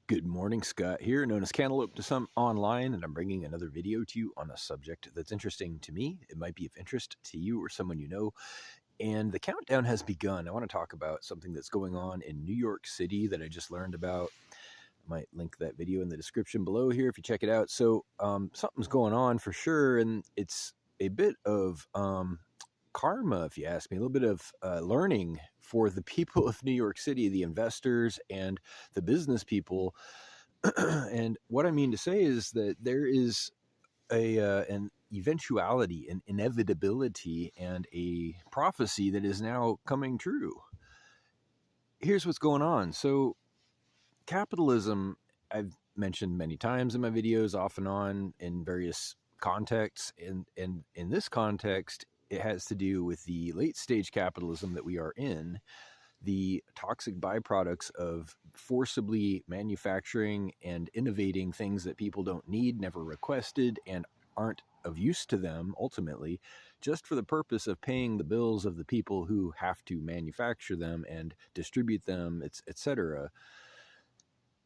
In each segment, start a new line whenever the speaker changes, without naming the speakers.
Good morning, Scott here, known as Cantaloupe to some online, and I'm bringing another video to you on a subject that's interesting to me. It might be of interest to you or someone you know, and the countdown has begun. I want to talk about something that's going on in New York City that I just learned about. I might link that video in the description below here if you check it out. So something's going on for sure, and it's a bit of karma, if you ask me, a little bit of learning for the people of New York City, the investors and the business people. And what I mean to say is that there is an eventuality, an inevitability, and a prophecy that is now coming true. Here's what's going on. So capitalism, I've mentioned many times in my videos, off and on, in various contexts. And in this context, it has to do with the late stage capitalism that we are in, the toxic byproducts of forcibly manufacturing and innovating things that people don't need, never requested, and aren't of use to them ultimately, just for the purpose of paying the bills of the people who have to manufacture them and distribute them, etc.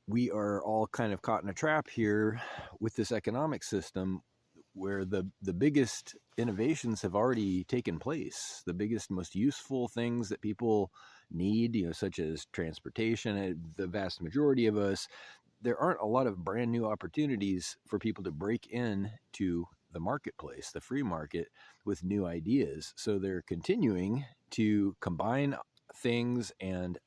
We are all kind of caught in a trap here with this economic system where the biggest innovations have already taken place. The biggest, most useful things that people need, such as transportation, the vast majority of us, there aren't a lot of brand new opportunities for people to break in to the marketplace, the free market, with new ideas. So they're continuing to combine things and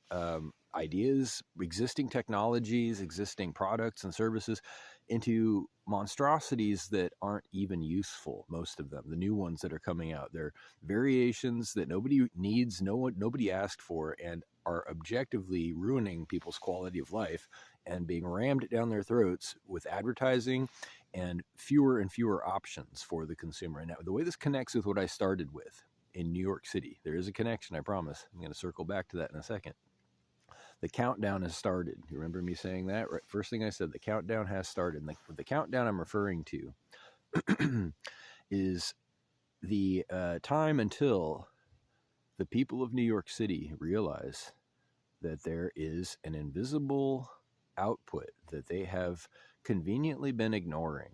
ideas, existing technologies, existing products and services into monstrosities that aren't even useful, most of them. The new ones that are coming out, they're variations that nobody needs, nobody asked for, and are objectively ruining people's quality of life and being rammed down their throats with advertising and fewer options for the consumer. And now, the way this connects with what I started with in New York City, there is a connection, I promise. I'm going to circle back to that in a second. The countdown has started. You remember me saying that? Right? First thing I said, the countdown has started. And the countdown I'm referring to is the time until the people of New York City realize that there is an invisible output that they have conveniently been ignoring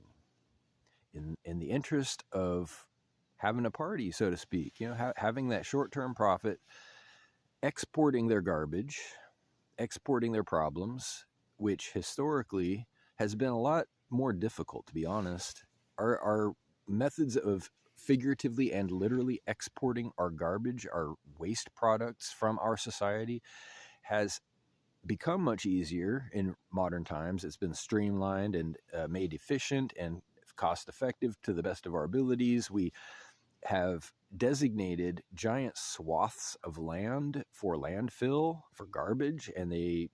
in the interest of having a party, so to speak, having that short-term profit, exporting their garbage, exporting their problems, which historically has been a lot more difficult, to be honest. Our methods of figuratively and literally exporting our garbage, our waste products from our society, has become much easier in modern times. It's been streamlined and made efficient and cost effective to the best of our abilities. We have designated giant swaths of land for landfill, for garbage, and they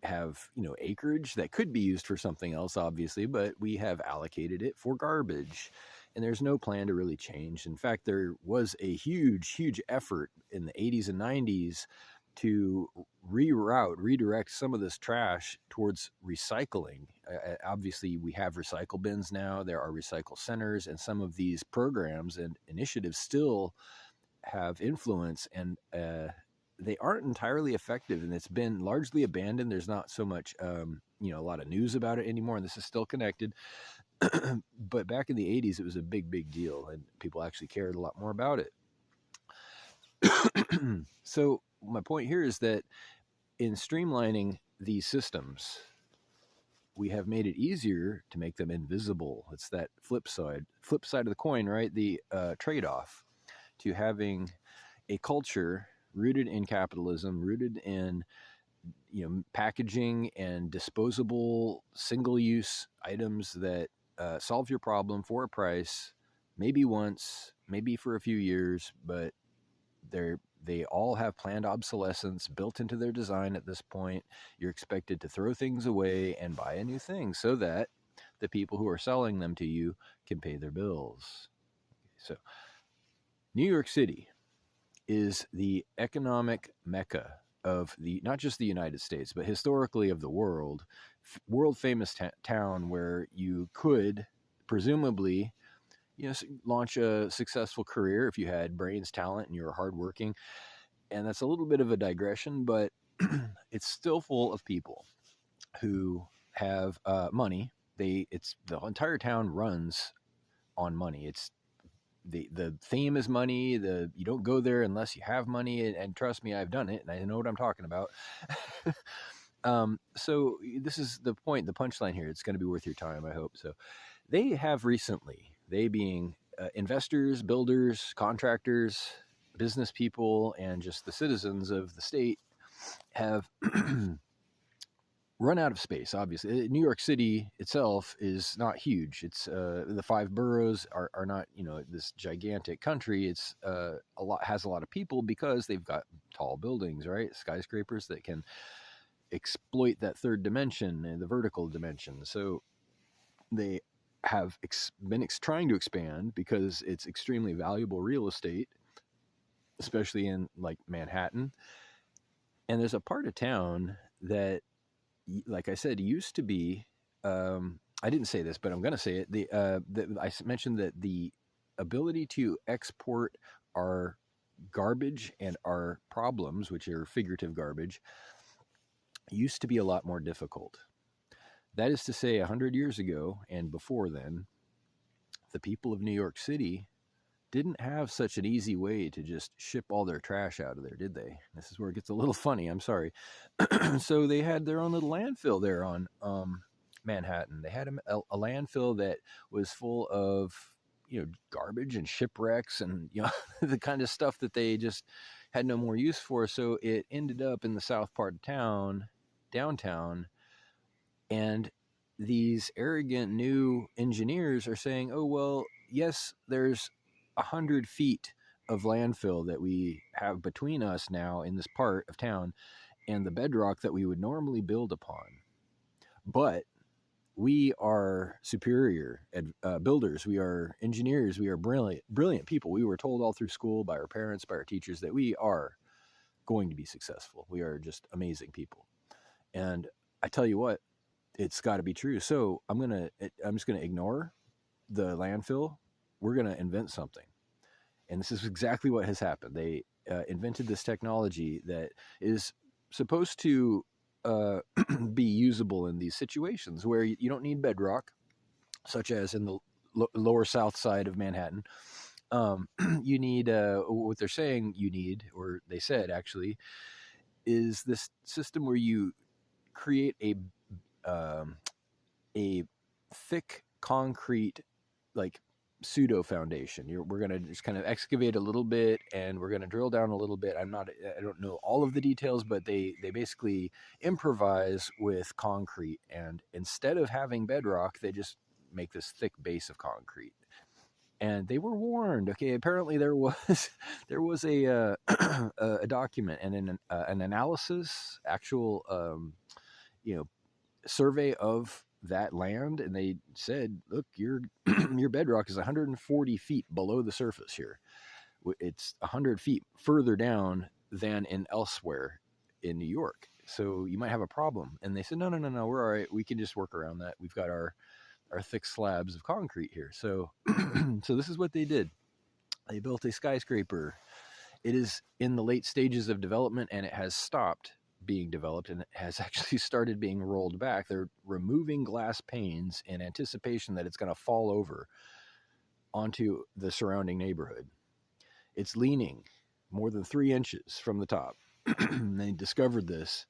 have, acreage that could be used for something else, obviously, but we have allocated it for garbage. And there's no plan to really change. In fact, there was a huge effort in the 80s and 90s to redirect some of this trash towards recycling. Obviously, we have recycle bins now. There are recycle centers, and some of these programs and initiatives still have influence, and they aren't entirely effective, and it's been largely abandoned. There's not so much, a lot of news about it anymore, and this is still connected. But back in the 80s, it was a big deal, and people actually cared a lot more about it. So my point here is that in streamlining these systems, we have made it easier to make them invisible. It's that flip side of the coin, right? The trade-off to having a culture rooted in capitalism, rooted in packaging and disposable single-use items that solve your problem for a price, maybe once, maybe for a few years, but they all have planned obsolescence built into their design at this point. You're expected to throw things away and buy a new thing so that the people who are selling them to you can pay their bills. So New York City is the economic mecca of not just the United States, but historically of the world famous town where you could presumably launch a successful career if you had brains, talent, and you were hardworking. And that's a little bit of a digression, but it's still full of people who have money. It's the entire town runs on money. It's the theme is money. You don't go there unless you have money, and trust me, I've done it, and I know what I'm talking about. So this is the point, the punchline here. It's going to be worth your time, I hope. So they have recently, they being investors, builders, contractors, business people, and just the citizens of the state, have run out of space. Obviously, New York City itself is not huge. It's the five boroughs are not, this gigantic country. It's has a lot of people because they've got tall buildings, right? Skyscrapers that can exploit that third dimension and the vertical dimension. So they have been trying to expand because it's extremely valuable real estate, especially in like Manhattan. And there's a part of town that, like I said, used to be. I didn't say this, but I'm going to say it. I mentioned that the ability to export our garbage and our problems, which are figurative garbage, used to be a lot more difficult. That is to say, 100 years ago and before then, the people of New York City didn't have such an easy way to just ship all their trash out of there, did they? This is where it gets a little funny. I'm sorry. So they had their own little landfill there on Manhattan. They had a landfill that was full of, garbage and shipwrecks and, the kind of stuff that they just had no more use for. So it ended up in the south part of town, downtown, and these arrogant new engineers are saying, oh, well, yes, there's 100 feet of landfill that we have between us now in this part of town and the bedrock that we would normally build upon. But we are superior builders. We are engineers. We are brilliant people. We were told all through school by our parents, by our teachers, that we are going to be successful. We are just amazing people. And I tell you what, it's got to be true. So I'm just gonna ignore the landfill. We're gonna invent something, and this is exactly what has happened. They invented this technology that is supposed to be usable in these situations where you don't need bedrock, such as in the lower south side of Manhattan. You need what they're saying you need, or they said actually, is this system where you create a thick concrete, like, pseudo foundation. We're going to just kind of excavate a little bit and we're going to drill down a little bit. I don't know all of the details, but they basically improvise with concrete, and instead of having bedrock, they just make this thick base of concrete. And they were warned. Okay, apparently there was a a document and an analysis, actual survey of that land, and they said, look, your bedrock is 140 feet below the surface here. It's 100 feet further down than in elsewhere in New York, so you might have a problem. And they said, no, we're all right, we can just work around that. We've got our thick slabs of concrete here. So so this is what they did. They built a skyscraper. It is in the late stages of development, and it has stopped being developed, and it has actually started being rolled back. They're removing glass panes in anticipation that it's going to fall over onto the surrounding neighborhood. It's leaning more than 3 inches from the top. They discovered this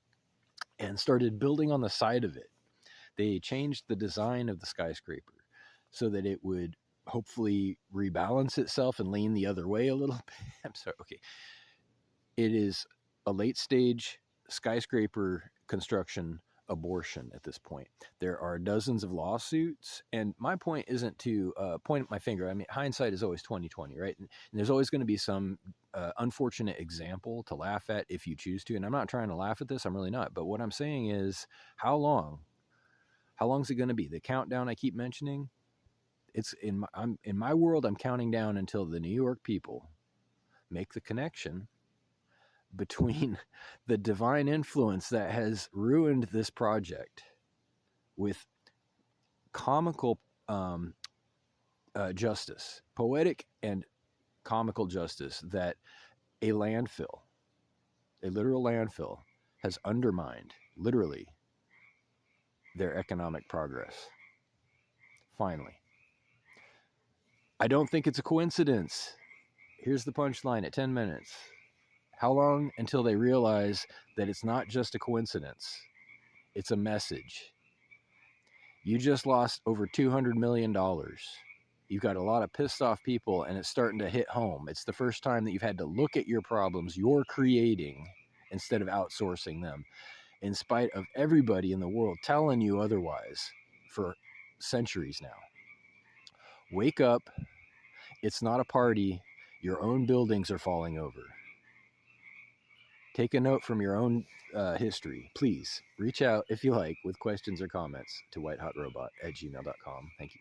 and started building on the side of it. They changed the design of the skyscraper so that it would hopefully rebalance itself and lean the other way a little bit. I'm sorry. Okay. It is a late stage skyscraper construction abortion at this point. There are dozens of lawsuits, and my point isn't to point my finger. I mean, hindsight is always 20/20, right? And there's always going to be some unfortunate example to laugh at if you choose to. And I'm not trying to laugh at this. I'm really not. But what I'm saying is, how long is it going to be? The countdown I keep mentioning, it's in my world. I'm counting down until the New York people make the connection between the divine influence that has ruined this project with comical justice, poetic and comical justice, that a literal landfill, has undermined, literally, their economic progress. Finally, I don't think it's a coincidence. Here's the punchline at 10 minutes. How long until they realize that it's not just a coincidence? It's a message. You just lost over $200 million. You've got a lot of pissed off people, and it's starting to hit home. It's the first time that you've had to look at your problems you're creating instead of outsourcing them, in spite of everybody in the world telling you otherwise for centuries now. Wake up. It's not a party. Your own buildings are falling over. Take a note from your own history. Please reach out if you like with questions or comments to whitehotrobot@gmail.com. Thank you.